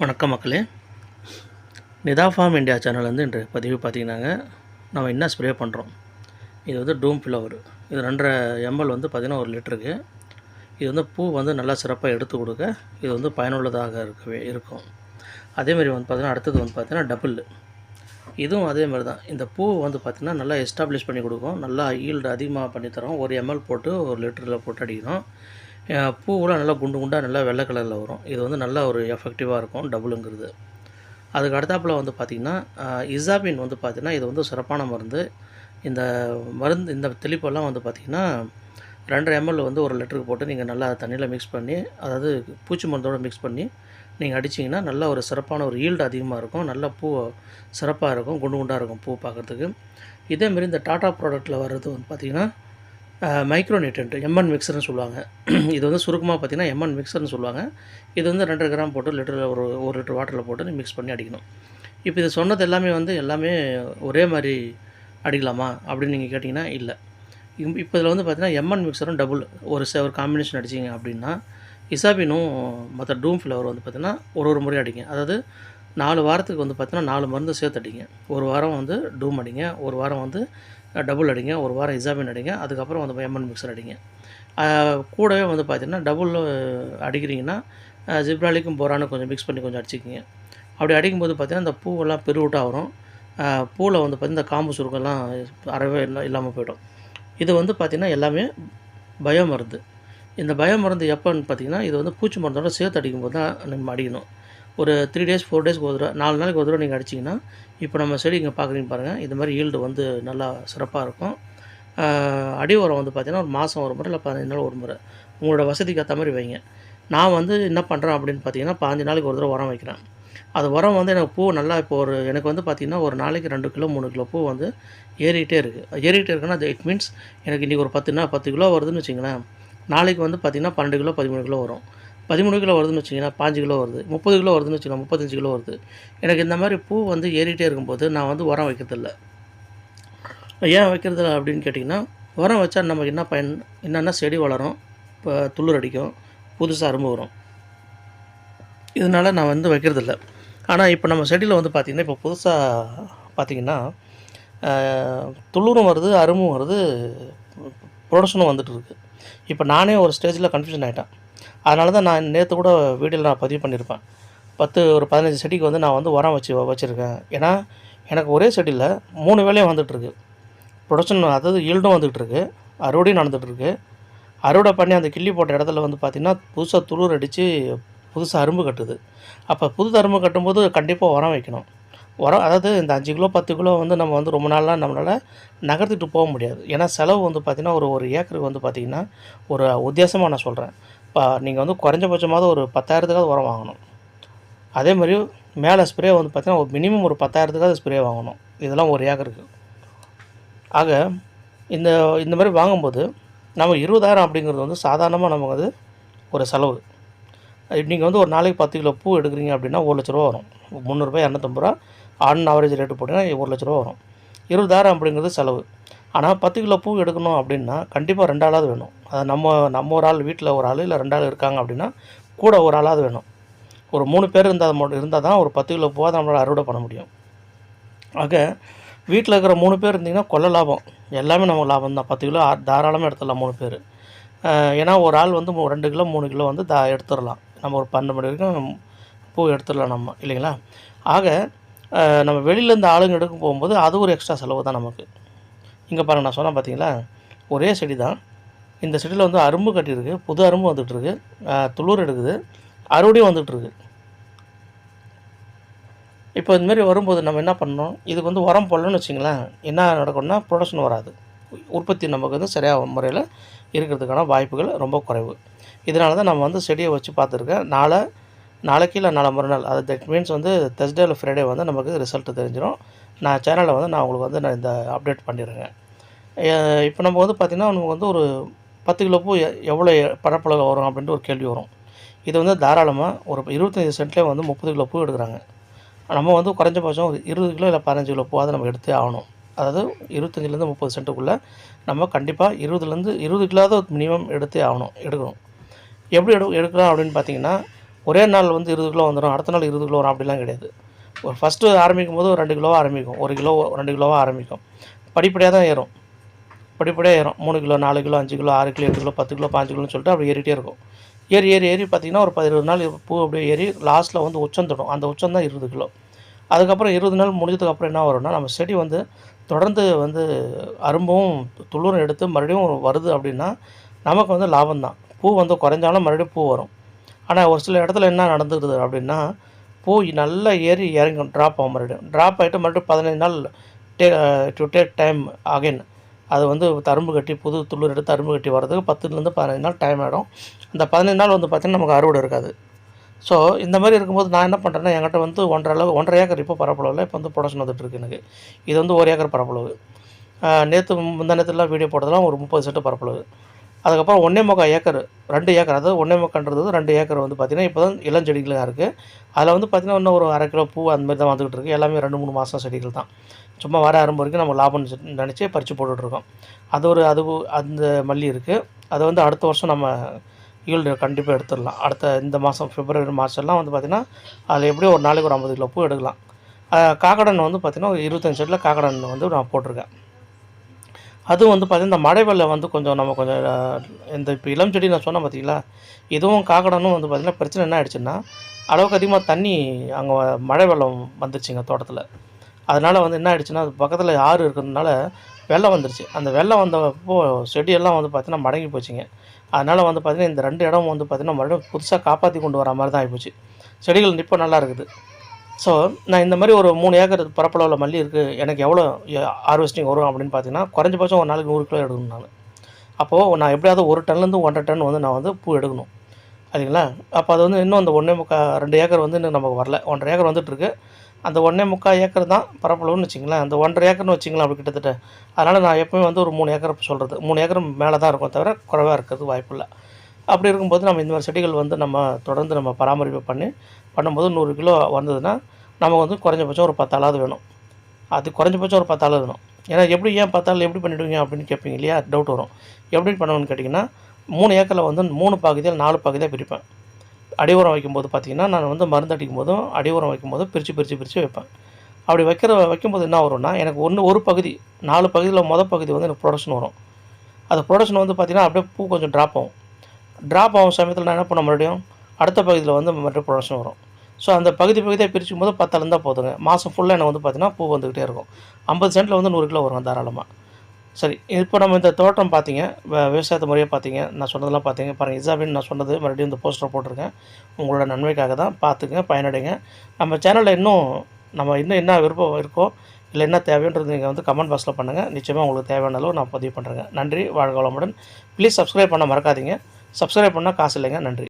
வணக்கம் மக்களே. Nita form India சேனல்லேருந்து இன்று பதிவு பார்த்திங்கன்னாங்க, நம்ம என்ன ஸ்ப்ரே பண்ணுறோம். இது வந்து டூம் ஃப்ளவர். இது 2.5 ml வந்து பார்த்திங்கன்னா 1 லிட்டருக்கு. இது வந்து பூ வந்து நல்லா சிறப்பாக எடுத்து கொடுக்க இது வந்து பயனுள்ளதாக இருக்கும். அதேமாதிரி வந்து பார்த்திங்கன்னா அடுத்தது வந்து பார்த்திங்கன்னா டபுள். இதுவும் அதேமாதிரி தான். இந்த பூ வந்து பார்த்திங்கன்னா நல்லா எஸ்டாப்ளிஷ் பண்ணி கொடுக்கும். நல்லா ஈல்டு அதிகமாக பண்ணித்தரோம். 1 ml போட்டு 1 லிட்டரில் போட்டு அடிக்கணும். பூவெலாம் நல்லா குண்டு குண்டாக நல்லா வெள்ளை கலரில் வரும். இது வந்து நல்லா ஒரு எஃபெக்டிவாக இருக்கும் டபுளுங்கிறது. அதுக்கு அடுத்தாப்பில் வந்து பார்த்திங்கன்னா இசாபின் வந்து பார்த்திங்கன்னா இது வந்து சிறப்பான மருந்து. இந்த தெளிப்பெல்லாம் வந்து பார்த்திங்கன்னா 2.5 ml வந்து 1 லிட்டருக்கு போட்டு நீங்கள் நல்லா தண்ணியில் மிக்ஸ் பண்ணி, அதாவது பூச்சி மருந்தோடு மிக்ஸ் பண்ணி நீங்கள் அடிச்சிங்கன்னா நல்ல ஒரு சிறப்பான ஒரு ஈல்டு அதிகமாக இருக்கும். நல்ல பூ சிறப்பாக இருக்கும், குண்டு குண்டாக இருக்கும் பூ பார்க்குறதுக்கு. இதேமாரி இந்த டாட்டா ப்ராடக்ட்டில் வர்றது வந்து பார்த்திங்கன்னா மைக்ரோ நியூட்ரண்ட் எம்என் மிக்சர்னு சொல்லுவாங்க. இது வந்து சுருக்கமாக பார்த்திங்கன்னா எம்என் மிக்சர்னு சொல்லுவாங்க. இது வந்து 2 கிராம் போட்டு லிட்டரில் ஒரு லிட்டர் வாட்டரில் போட்டு மிக்ஸ் பண்ணி அடிக்கணும். இப்போ இது சொன்னது எல்லாமே ஒரே மாதிரி அடிக்கலாமா அப்படின்னு நீங்கள் கேட்டிங்கன்னா இல்லை. இப்போ இதில் வந்து பார்த்திங்கன்னா எம்என் மிக்சரும் டபுள் ஒரு காம்பினேஷன் அடிச்சிங்க அப்படின்னா, இசாபினும் மற்ற டூம் ஃப்ளவர் வந்து பார்த்திங்கன்னா ஒரு முறை அடிங்க. அதாவது 4 வாரத்துக்கு வந்து பார்த்திங்கன்னா 4 மருந்து சேர்த்து அடிங்க. ஒரு வாரம் வந்து டூம் அடிங்க, ஒரு வாரம் வந்து டபுள் அடிங்க, ஒரு வாரம் இசாபின் அடிங்க, அதுக்கப்புறம் வந்து எம்என் மிக்சர் அடிங்க. கூடவே வந்து பார்த்திங்கன்னா டபுள் அடிக்கிறீங்கன்னா ஜிப்ராலிக்கும் போரானும் கொஞ்சம் மிக்ஸ் பண்ணி கொஞ்சம் அடிச்சிக்கிங்க. அப்படி அடிக்கும்போது பார்த்திங்கன்னா இந்த பூவெல்லாம் பெருவிட்டாக வரும். பூவில் வந்து பார்த்திங்கன்னா இந்த காம்பு சுருக்கெல்லாம் அறவே இல்லாமல் போய்டும். இது வந்து பார்த்திங்கன்னா எல்லாமே பயோ மருந்து. இந்த பயோ மருந்து எப்போன்னு பார்த்திங்கன்னா இது வந்து பூச்சி மருந்தோட சேர்த்து அடிக்கும்போது தான் நம்ம அடிக்கணும். ஒரு 3 டேஸ் 4 டேஸ்க்கு ஒரு தடவை 4 நாளைக்கு ஒரு தடவை நீங்கள் அடிச்சிங்கன்னா, இப்போ நம்ம செடி இங்கே பார்க்குறீங்க பாருங்கள், இது மாதிரி ஈல்டு வந்து நல்லா சிறப்பாக இருக்கும். அடி உரம் வந்து பார்த்திங்கன்னா ஒரு மாதம் ஒரு முறை இல்லை 15 நாள் ஒரு முறை உங்களோட வசதிக்கு ஏற்ற மாதிரி வைங்க. நான் வந்து என்ன பண்ணுறேன் அப்படின்னு பார்த்தீங்கன்னா 15 நாளைக்கு ஒரு தடவை உரம் வைக்கிறேன். அது உரம் வந்து எனக்கு பூ நல்லா இப்போ எனக்கு வந்து பார்த்திங்கன்னா ஒரு நாளைக்கு 2 கிலோ 3 கிலோ பூ வந்து ஏறிக்கிட்டே இருக்குன்னா அது இட் மீன்ஸ் எனக்கு இன்றைக்கி ஒரு 10 கிலோ வருதுன்னு வச்சுங்களேன், நாளைக்கு வந்து பார்த்திங்கன்னா 12 கிலோ 13 கிலோ வரும். 13 கிலோ வருதுன்னு வச்சிங்கன்னா 5 கிலோ வருது. 30 கிலோ வருதுன்னு வச்சுக்கோங்க 35 கிலோ வருது. எனக்கு இந்த மாதிரி பூ வந்து ஏறிகிட்டே இருக்கும்போது நான் வந்து உரம் வைக்கிறதில்ல. ஏன் வைக்கிறதில்ல அப்படின்னு கேட்டிங்கன்னா, உரம் வச்சா நமக்கு என்ன பயன்? என்னென்னா செடி வளரும், இப்போ துளிர் அடிக்கும், புதுசாக அரும்பு வரும். இதனால் நான் வந்து வைக்கிறதில்ல. ஆனால் இப்போ நம்ம செடியில் வந்து பார்த்திங்கன்னா இப்போ புதுசாக பார்த்திங்கன்னா துளுரும் வருது, அரும்பும் வருது, ப்ரொடக்ஷனும் வந்துட்டுருக்கு. இப்போ நானே ஒரு ஸ்டேஜில் கன்ஃபியூஷன் ஆகிட்டேன். அதனால தான் நான் நேற்று கூட வீடியோவில் நான் பதிவு பண்ணியிருப்பேன். ஒரு 15 செடிக்கு வந்து நான் வந்து உரம் வச்சுருக்கேன். ஏன்னா எனக்கு ஒரே செடியில் 3 வேலையும் வந்துட்டுருக்கு. ப்ரொடக்ஷன் அதாவது ஈல்டும் வந்துகிட்ருக்கு, அறுவடையும் நடந்துகிட்ருக்கு. அறுவடை பண்ணி அந்த கிள்ளி போட்ட இடத்துல வந்து பார்த்திங்கன்னா புதுசாக துளிர் அடித்து புதுசாக அரும்பு கட்டுது. அப்போ புது அரும்பு கட்டும்போது கண்டிப்பாக உரம் வைக்கணும். உரம் அதாவது இந்த 5 கிலோ 10 கிலோ வந்து நம்ம வந்து ரொம்ப நாள்லாம் நம்மளால் நகர்த்திட்டு போக முடியாது. ஏன்னா செலவு வந்து பார்த்திங்கன்னா ஒரு ஏக்கருக்கு வந்து பார்த்திங்கன்னா ஒரு உத்தேசமாக நான் சொல்கிறேன். இப்போ நீங்கள் வந்து குறைஞ்சபட்சமாவது ஒரு 10,000த்துக்காவது உரம் வாங்கணும். அதேமாதிரி மேலே ஸ்ப்ரே வந்து பார்த்திங்கன்னா ஒரு மினிமம் ஒரு 10,000த்துக்காவது ஸ்ப்ரே வாங்கணும். இதெல்லாம் ஒரு ஏக்கருக்கு. ஆக இந்த மாதிரி வாங்கும்போது நம்ம 20,000 அப்படிங்கிறது வந்து சாதாரணமாக நமக்கு அது ஒரு செலவு. நீங்கள் வந்து ஒரு நாளைக்கு 10 கிலோ பூ எடுக்கிறீங்க அப்படின்னா 1 லட்ச ரூபா வரும். 300 ரூபாய் 250 ரூபா ஆன் ஆவரேஜ் ரேட்டு போட்டிங்கன்னா 1 லட்ச ரூபா வரும். 20,000 அப்படிங்கிறது செலவு. ஆனால் 10 கிலோ பூ எடுக்கணும் அப்படின்னா கண்டிப்பாக 2 ஆளாவது வேணும். அது நம்ம ஒரு ஆள் வீட்டில் ஒரு ஆள் இல்லை 2 ஆள் இருக்காங்க அப்படின்னா கூட ஒரு ஆளாவது வேணும். ஒரு 3 பேர் இருந்தால் தான் ஒரு 10 கிலோ பூவாக நம்மளால் அறுவடை பண்ண முடியும். ஆக வீட்டில் இருக்கிற 3 பேர் இருந்திங்கன்னா கொள்ள லாபம். எல்லாமே நமக்கு லாபம் தான். 10 கிலோ தாராளமாக எடுத்துடலாம் 3 பேர். ஏன்னா ஒரு ஆள் வந்து 2 கிலோ 3 கிலோ வந்து எடுத்துடலாம். நம்ம ஒரு 12 மணி வரைக்கும் பூ எடுத்துடலாம் நம்ம, இல்லைங்களா? ஆக நம்ம வெளியிலேருந்து ஆளுங்க எடுக்க போகும்போது அது ஒரு எக்ஸ்ட்ரா செலவு தான் நமக்கு. இங்கே பாருங்கள், நான் சொன்னேன் பார்த்தீங்களா, ஒரே செடி தான். இந்த செடியில் வந்து அரும்பு கட்டியிருக்கு, புது அரும்பு வந்துட்டுருக்கு, துளிர் எடுக்குது, அறுவடையும் வந்துட்டுருக்கு. இப்போ இந்தமாரி வரும்போது நம்ம என்ன பண்ணணும், இதுக்கு வந்து உரம் போடலன்னு வச்சிங்களேன், என்ன நடக்கும்னா ப்ரொடக்ஷன் வராது. உற்பத்தி நமக்கு வந்து சரியாக முறையில் இருக்கிறதுக்கான வாய்ப்புகள் ரொம்ப குறைவு. இதனால தான் நம்ம வந்து செடியை வச்சு பார்த்துருக்கேன். நாளைக்கு இல்லை நாளை மறுநாள், அது தட் மீன்ஸ் வந்து Thursday இல்லை Friday வந்து நமக்கு ரிசல்ட்டு தெரிஞ்சிடும். நான் சேனலில் வந்து நான் உங்களுக்கு வந்து இந்த அப்டேட் பண்ணிடுறேங்க. இப்போ நம்ம வந்து பார்த்திங்கன்னா நமக்கு வந்து ஒரு 10 கிலோ பூ எவ்வளோ பரப்பளவு வரும் அப்படின்ட்டு ஒரு கேள்வி வரும். இது வந்து தாராளமாக ஒரு 25 சென்ட்லேயே வந்து 30 கிலோ பூ எடுக்கிறாங்க. நம்ம வந்து குறைஞ்சபட்சம் ஒரு 20 கிலோ இல்லை 15 கிலோ பூவாவது நம்ம எடுத்தே ஆகணும். அதாவது 25லேருந்து 30 சென்ட்டுக்குள்ளே நம்ம கண்டிப்பாக 20 கிலோவாவது மினிமம் எடுக்கணும். எப்படி எடுக்கலாம் அப்படின்னு பார்த்தீங்கன்னா, ஒரே நாள் வந்து 20 கிலோ வந்துடும், அடுத்த நாள் 20 கிலோ வரும் அப்படிலாம் கிடையாது. ஒரு ஃபஸ்ட்டு ஆரம்பிக்கும் போது 2 கிலோவாக ஆரம்பிக்கும், 1 கிலோ 2 கிலோவாக ஆரம்பிக்கும். படிப்படியாக தான் ஏறும், படிப்படியாக ஏறும். 3 kilo 4 kilo 5 kilo 6 kilo 8 kilo 10 kilo 5 கிலோன்னு சொல்லிட்டு அப்படி ஏறிட்டே இருக்கும். ஏறி ஏறி ஏறி பார்த்திங்கன்னா ஒரு 20 நாள் பூ அப்படியே ஏறி லாஸ்ட்டில் வந்து உச்சம் தொடும். அந்த உச்சம் தான் 20 கிலோ. அதுக்கப்புறம் 20 நாள் முடிஞ்சதுக்கப்புறம் என்ன வரும்னா, நம்ம செடி வந்து தொடர்ந்து வந்து அரும்பும் துளிரும் எடுத்து மறுபடியும் வருது அப்படின்னா நமக்கு வந்து லாபம் தான். பூ வந்து குறைஞ்சாலும் மறுபடியும் பூ வரும். ஆனால் ஒரு சில இடத்துல என்ன நடந்துடுது அப்படின்னா, பூ நல்லா ஏறி இறங்கும், ட்ராப் ஆகும், மறுபடியும் ட்ராப் ஆகிட்டு மறுபடியும் 15 நாள் டு டேக் டைம் அகைன். அது வந்து அரும்பு கட்டி புது துளிர் எடுத்து அரும்பு கட்டி வர்றதுக்கு 10லேருந்து 15 நாள் டைம் ஆகிடும். அந்த 15 நாள் வந்து பார்த்திங்கன்னா நமக்கு அறுவடை இருக்காது. ஸோ இந்த மாதிரி இருக்கும்போது நான் என்ன பண்ணுறேன்னா, என்கிட்ட வந்து 1.5 ஏக்கர் இப்போ பரப்பளவில் இப்போ வந்து ப்ரொடக்ஷன் வந்துட்டுருக்கு எனக்கு. இது வந்து 1 ஏக்கர் பரப்பளவு. நேற்று முந்தாநேற்றுலாம் வீடியோ போட்டதெல்லாம் ஒரு 30 செட்டு பரப்பளவு. அதுக்கப்புறம் 1.25 ஏக்கர் 2 ஏக்கர், அதாவது 1.25ன்றது 2 ஏக்கர் வந்து பார்த்திங்கன்னா இப்போ தான் இளஞ்செடிகளாக இருக்குது. அதில் வந்து பார்த்திங்கன்னா இன்னும் ஒரு 1/2 கிலோ பூ அந்த மாதிரி தான் வந்துக்கிட்டு இருக்குது. எல்லாமே 2-3 மாதம் செடிகள் தான். சும்மா வர ஆரம்பம் வரைக்கும் நம்ம லாபம்னு நினச்சி பறித்து போட்டுட்ருக்கோம். அந்த மல்லி இருக்குது. அதை வந்து அடுத்த வருஷம் நம்ம ஈல்டு கண்டிப்பாக எடுத்துடலாம். அடுத்த இந்த மாதம் பிப்ரவரி மாதம்லாம் வந்து பார்த்திங்கன்னா அதில் எப்படியும் ஒரு நாளைக்கு ஒரு 50 கிலோ பூ எடுக்கலாம். காக்கடன் வந்து பார்த்திங்கன்னா ஒரு 25 செட்டில் காக்கடன் வந்து நான் போட்டிருக்கேன். அதுவும் வந்து பார்த்திங்கன்னா இந்த மழை வெள்ளம் வந்து கொஞ்சம் நம்ம கொஞ்சம் இந்த இப்போ இளம் செடி நான் சொன்னேன் பார்த்தீங்களா, இதுவும் காக்கடனும் வந்து பார்த்திங்கன்னா பிரச்சனை என்ன ஆகிடுச்சுன்னா, அளவுக்கு அதிகமாக தண்ணி அங்கே மழை வெள்ளம் வந்துருச்சுங்க தோட்டத்தில். அதனால் வந்து என்ன ஆகிடுச்சுன்னா, அது பக்கத்தில் ஆறு இருக்கிறதுனால வெள்ளம் வந்துருச்சு. அந்த வெள்ளம் வந்தப்போ செடியெல்லாம் வந்து பார்த்திங்கன்னா மடங்கி போச்சுங்க. அதனால் வந்து பார்த்திங்கன்னா இந்த 2 இடம் வந்து பார்த்திங்கன்னா மறுபடியும் புதுசாக காப்பாற்றி கொண்டு வர மாதிரி தான் ஆகிப்போச்சு. செடிகள் இப்போ நல்லா இருக்குது. ஸோ நான் இந்த மாதிரி ஒரு 3 ஏக்கர் பரப்பளவில் மல்லி இருக்குது, எனக்கு எவ்வளோ ஹார்வெஸ்டிங் வரும் அப்படின்னு பார்த்தீங்கன்னா, குறைஞ்சபட்சம் ஒரு நாளைக்கு 100 கிலோ எடுக்கணும் நான். அப்போது நான் எப்படியாவது 1 டன்லேருந்து 1.5 டன் வந்து நான் வந்து பூ எடுக்கணும், சரிங்களா? அப்போ அது வந்து இன்னும் அந்த 2 ஏக்கர் வந்து இன்னும் நமக்கு வரல. 1.5 ஏக்கர் வந்துட்டுருக்கு. அந்த 1.25 ஏக்கர் தான் பரப்பளவுன்னு வச்சிங்களேன். அந்த 1.5 ஏக்கர்னு வச்சிங்களேன் அப்படி கிட்டத்தட்ட. அதனால் நான் எப்போவுமே வந்து ஒரு 3 ஏக்கர் சொல்கிறது. 3 ஏக்கர் மேலே தான் இருக்கும், தவிர குறைவாக இருக்கிறது வாய்ப்பில்லை. அப்படி இருக்கும்போது நம்ம இந்த மாதிரி செடிகள் வந்து நம்ம தொடர்ந்து நம்ம பராமரிப்பு பண்ணும்போது 100 கிலோ வந்ததுன்னா நமக்கு வந்து குறைஞ்சபட்சம் ஒரு 10 ஆளாவது வேணும். அது குறைஞ்சபட்சம் ஒரு 10 ஆள் வேணும். ஏன்னா ஏன் 10 ஆள் எப்படி பண்ணிவிடுவீங்க அப்படின்னு கேட்பீங்க இல்லையா? டவுட் வரும். எப்படி பண்ணுவேன்னு கேட்டிங்கன்னா, 3 ஏக்கரில் வந்து 3 பகுதியில் 4 பகுதியாக பிரிப்பேன். அடி உரம் வைக்கும்போது பார்த்திங்கன்னா, நான் வந்து மருந்து அடிக்கும் போதும் அடி உரம் வைக்கும்போதும் பிரித்து வைப்பேன். அப்படி வைக்கும்போது என்ன வரும்னா, எனக்கு ஒரு பகுதி 4 பகுதியில் பகுதி வந்து எனக்கு ப்ரொடக்ஷன் வரும். அந்த ப்ரொடக்ஷன் வந்து பார்த்திங்கன்னா அப்படியே பூ கொஞ்சம் ட்ராப் ஆகும் சமயத்தில் நான் என்ன பண்ண மறுபடியும் அடுத்த பகுதியில் வந்து மறுபடியும் ப்ரொடக்ஷன் வரும். ஸோ அந்த பகுதியாக பிரிக்கும் போது 10 இருந்தால் போதுங்க. மாதம் ஃபுல்லாக எனக்கு வந்து பார்த்திங்கன்னா பூ வந்துக்கிட்டே இருக்கும். 50 சென்ட்டில் வந்து 100 கிலோ வரும் தாராளமாக. சரி, இப்போ நம்ம இந்த தோட்டம் பார்த்தீங்க, விவசாயத்தை முறையாக பார்த்தீங்க, நான் சொன்னதெல்லாம் பார்த்தீங்க பாருங்கள். இசாபின்னு நான் சொன்னது மறுபடியும் இந்த போஸ்டர் போட்டிருக்கேன். உங்களோட நன்மைக்காக தான். பார்த்துங்க, பயனடைங்க. நம்ம சேனலில் இன்னும் என்ன விருப்பம் இருக்கோ இல்லை என்ன தேவைன்றது நீங்கள் வந்து கமெண்ட் பாக்ஸில் பண்ணுங்கள். நிச்சயமாக உங்களுக்கு தேவையான அளவு நான் பதிவு பண்ணுறேங்க. நன்றி, வாழ்க வளமுடன். ப்ளீஸ் சப்ஸ்கிரைப் பண்ண மறக்காதீங்க. சப்ஸ்கிரைப் பண்ணால் காசு இல்லைங்க. நன்றி.